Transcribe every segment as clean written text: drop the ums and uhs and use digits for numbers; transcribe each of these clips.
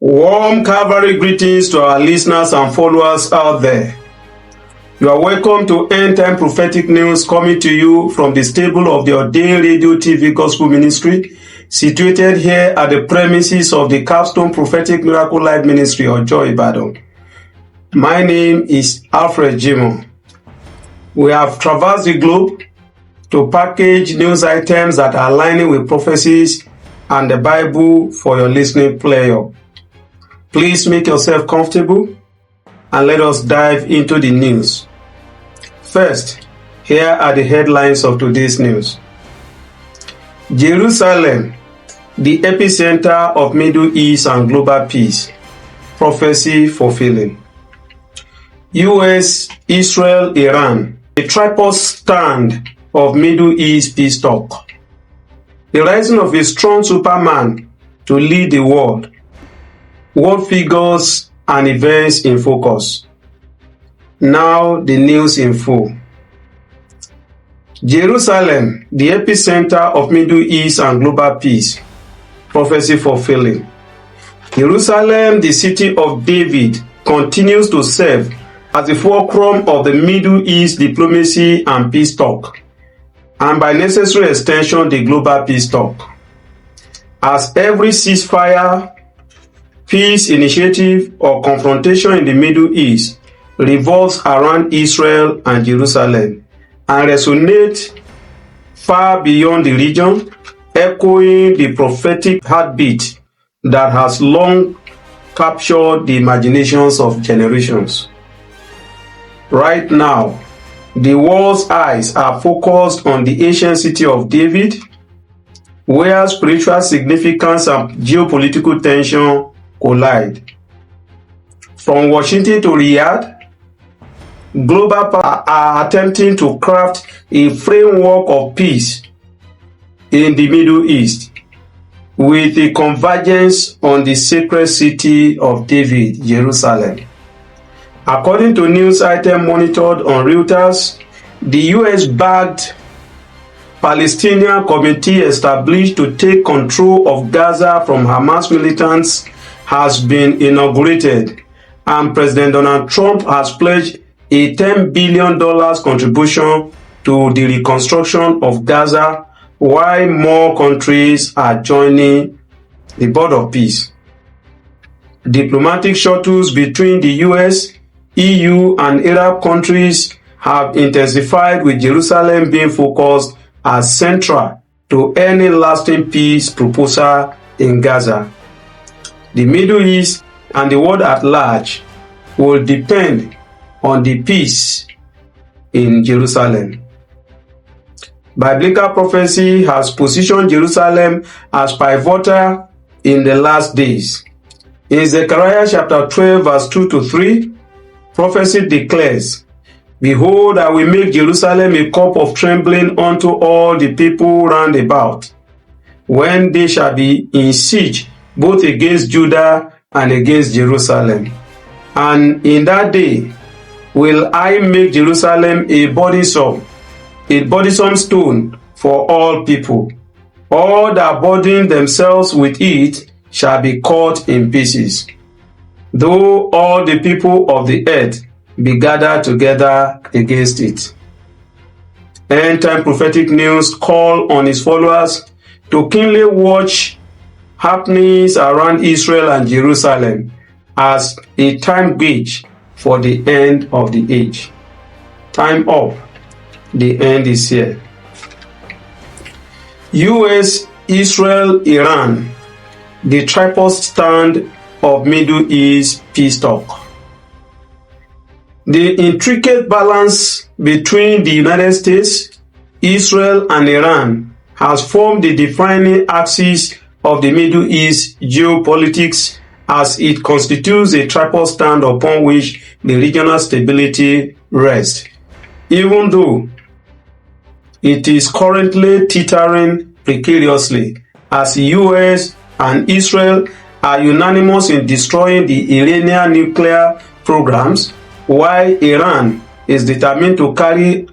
Warm Calvary greetings to our listeners and followers out there. You are welcome to End Time Prophetic News coming to you from the stable of the Ordained Radio TV Gospel Ministry, situated here at the premises of the Capstone Prophetic Miracle Life Ministry of Joy Ibadan. My name is Alfred Jimo. We have traversed the globe to package news items that are aligning with prophecies and the Bible for your listening pleasure. Please make yourself comfortable and let us dive into the news. First, here are the headlines of today's news. Jerusalem, the epicenter of Middle East and global peace. Prophecy fulfilling. US, Israel, Iran, a tripod stand of Middle East peace talk. The rising of a strong Superman to lead the world. World figures and events in focus. Now the news in full. Jerusalem, the epicenter of Middle East and global peace. Prophecy fulfilling. Jerusalem, the city of David, continues to serve as the fulcrum of the Middle East diplomacy and peace talk, and by necessary extension, the global peace talk. As every ceasefire, peace initiative or confrontation in the Middle East revolves around Israel and Jerusalem and resonates far beyond the region, echoing the prophetic heartbeat that has long captured the imaginations of generations. Right now, the world's eyes are focused on the ancient city of David, where spiritual significance and geopolitical tension collide. From Washington to Riyadh, global powers are attempting to craft a framework of peace in the Middle East, with a convergence on the sacred city of David, Jerusalem. According to news item monitored on Reuters, the US-backed Palestinian committee established to take control of Gaza from Hamas militants has been inaugurated, and President Donald Trump has pledged a $10 billion contribution to the reconstruction of Gaza, while more countries are joining the Board of Peace. Diplomatic shuttles between the US, EU, and Arab countries have intensified, with Jerusalem being focused as central to any lasting peace proposal in Gaza. The Middle East and the world at large will depend on the peace in Jerusalem. Biblical prophecy has positioned Jerusalem as pivotal in the last days. In Zechariah chapter 12 verse 2 to 3, prophecy declares, "Behold, I will make Jerusalem a cup of trembling unto all the people round about, when they shall be in siege both against Judah and against Jerusalem. And in that day will I make Jerusalem a burdensome stone for all people. All that burden themselves with it shall be cut in pieces, though all the people of the earth be gathered together against it." End Time Prophetic News call on his followers to keenly watch happenings around Israel and Jerusalem as a time gauge for the end of the age. Time up. The end is here. US, Israel, Iran, the tripod stand of Middle East peace talk. The intricate balance between the United States, Israel, and Iran has formed the defining axis of the Middle East geopolitics, as it constitutes a tripod stand upon which the regional stability rests, even though it is currently teetering precariously, as the US and Israel are unanimous in destroying the Iranian nuclear programs, while Iran is determined to carry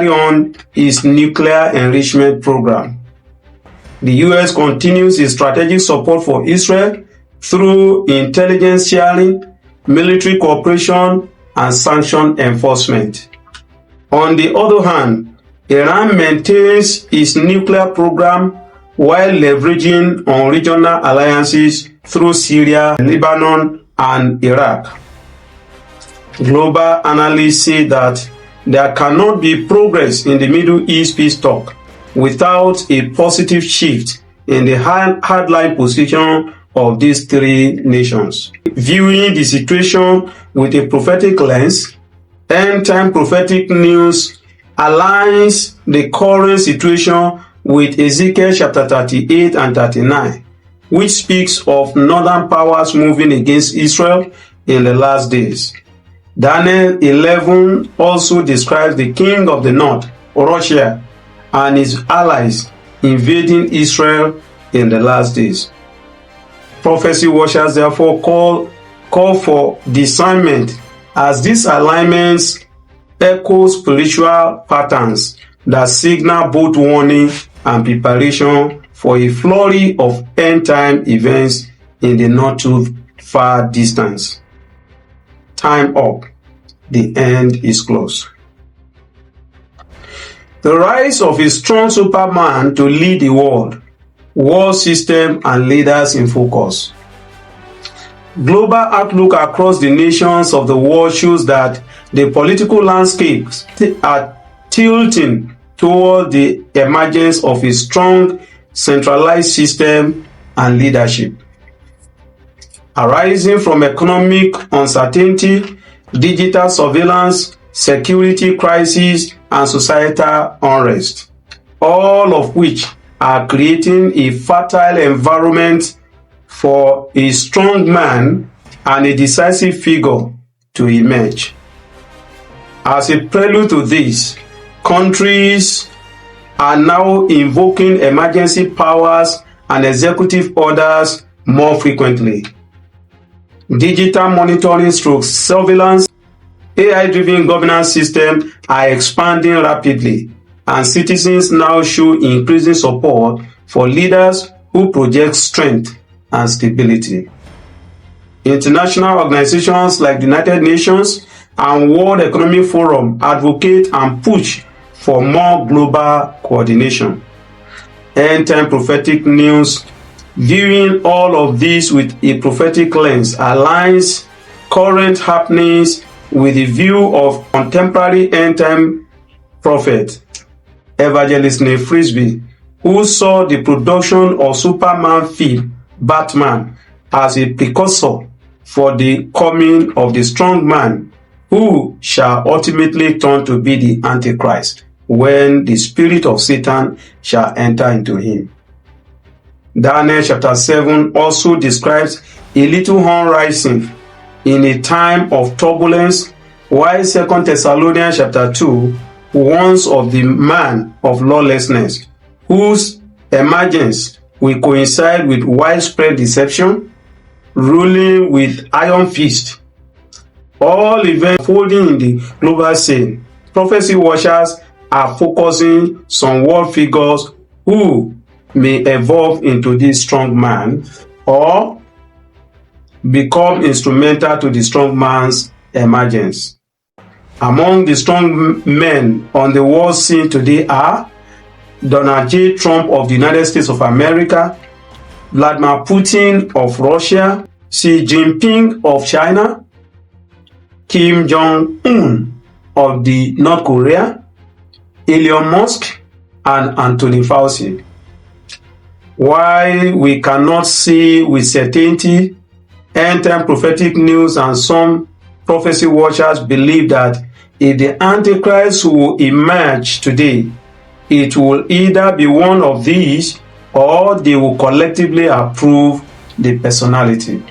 on its nuclear enrichment program. The US continues its strategic support for Israel through intelligence sharing, military cooperation, and sanction enforcement. On the other hand, Iran maintains its nuclear program while leveraging on regional alliances through Syria, Lebanon, and Iraq. Global analysts say that there cannot be progress in the Middle East peace talk without a positive shift in the hardline position of these three nations. Viewing the situation with a prophetic lens, end-time prophetic news aligns the current situation with Ezekiel chapter 38 and 39, which speaks of northern powers moving against Israel in the last days. Daniel 11 also describes the king of the north, Russia, and his allies invading Israel in the last days. Prophecy watchers therefore call for discernment, as these alignments echo spiritual patterns that signal both warning and preparation for a flurry of end-time events in the not too far distance. Time up. The end is close. The rise of a strong superman to lead the world system and leaders in focus. Global outlook across the nations of the world shows that the political landscapes are tilting toward the emergence of a strong centralized system and leadership. Arising from economic uncertainty, digital surveillance, security crisis, and societal unrest, all of which are creating a fertile environment for a strong man and a decisive figure to emerge. As a prelude to this, countries are now invoking emergency powers and executive orders more frequently. Digital monitoring / surveillance, AI-driven governance systems are expanding rapidly, and citizens now show increasing support for leaders who project strength and stability. International organizations like the United Nations and World Economic Forum advocate and push for more global coordination. End-time prophetic news, viewing all of this with a prophetic lens, aligns current happenings with the view of contemporary end-time prophet, Evangelist Neil Frisbee, who saw the production of Superman film Batman as a precursor for the coming of the strong man who shall ultimately turn to be the Antichrist when the spirit of Satan shall enter into him. Daniel chapter 7 also describes a little horn rising in a time of turbulence, while 2 Thessalonians chapter 2 warns of the man of lawlessness, whose emergence will coincide with widespread deception, ruling with iron fist. All events unfolding in the global scene. Prophecy watchers are focusing some world figures who may evolve into this strong man or become instrumental to the strong man's emergence. Among the strong men on the world scene today are Donald J. Trump of the United States of America, Vladimir Putin of Russia, Xi Jinping of China, Kim Jong-un of the North Korea, Elon Musk, and Anthony Fauci. While we cannot say with certainty, end-time prophetic news and some prophecy watchers believe that if the Antichrist will emerge today, it will either be one of these or they will collectively approve the personality.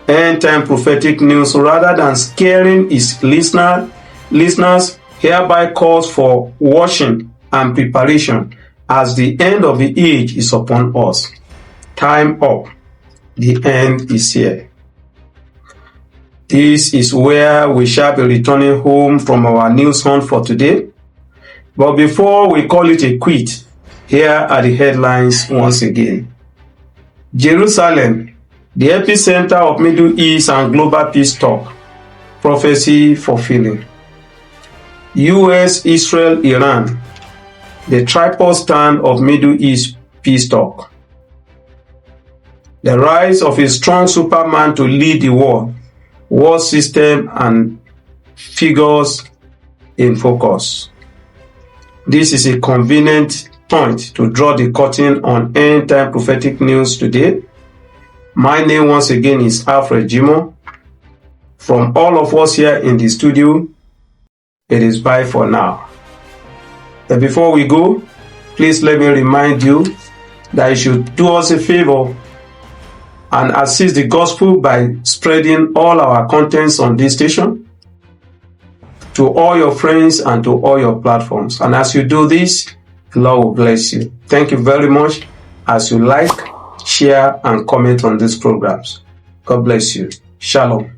End-time prophetic news, rather than scaring its listeners, hereby calls for watching and preparation as the end of the age is upon us. Time up. The end is here. This is where we shall be returning home from our news hunt for today. But before we call it a quit, here are the headlines once again. Jerusalem, the epicenter of Middle East and global peace talk, prophecy fulfilling. US, Israel, Iran, the tripod stand of Middle East peace talk. The rise of a strong superman to lead the world system and figures in focus. This is a convenient point to draw the curtain on end-time prophetic news today. My name once again is Alfred Jimo. From all of us here in the studio, it is bye for now. But before we go, please let me remind you that you should do us a favor and assist the gospel by spreading all our contents on this station to all your friends and to all your platforms. And as you do this, the Lord will bless you. Thank you very much as you like, share, and comment on these programs. God bless you. Shalom.